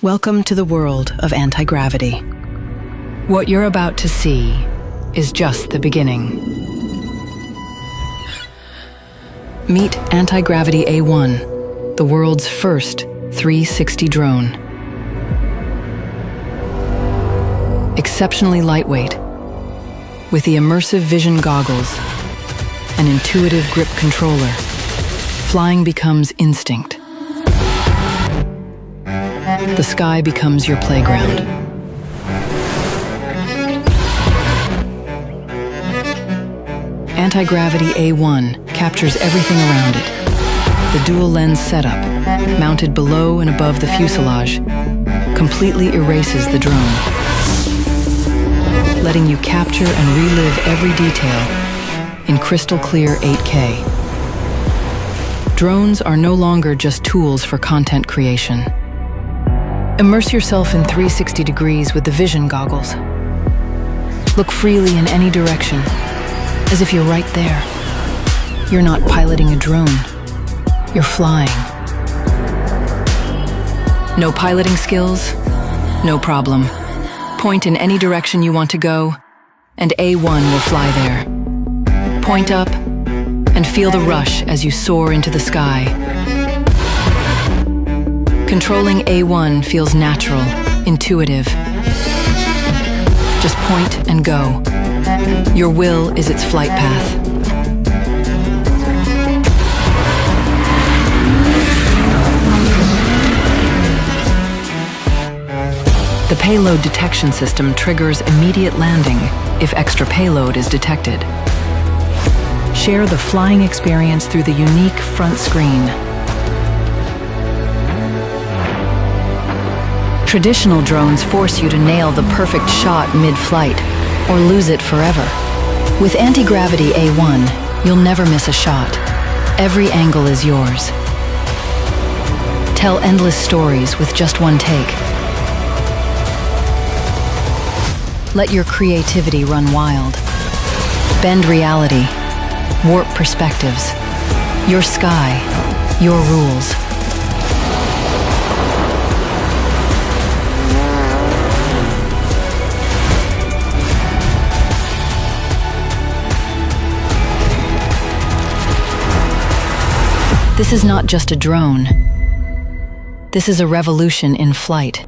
Welcome to the world of anti-gravity. What you're about to see is just the beginning. Meet Antigravity A1, the world's first 360 drone. Exceptionally lightweight, with the immersive vision goggles, an intuitive grip controller, flying becomes instinct. The sky becomes your playground. Antigravity A1 captures everything around it. The dual lens setup, mounted below and above the fuselage, completely erases the drone, letting you capture and relive every detail in crystal clear 8K. Drones are no longer just tools for content creation. Immerse yourself in 360 degrees with the vision goggles. Look freely in any direction, as if you're right there. You're not piloting a drone, you're flying. No piloting skills? No problem. Point in any direction you want to go, and A1 will fly there. Point up, and feel the rush as you soar into the sky. Controlling A1 feels natural, intuitive. Just point and go. Your will is its flight path. The payload detection system triggers immediate landing if extra payload is detected. Share the flying experience through the unique front screen. Traditional drones force you to nail the perfect shot mid-flight, or lose it forever. With Antigravity A1, you'll never miss a shot. Every angle is yours. Tell endless stories with just one take. Let your creativity run wild. Bend reality. Warp perspectives. Your sky, your rules. This is not just a drone. This is a revolution in flight.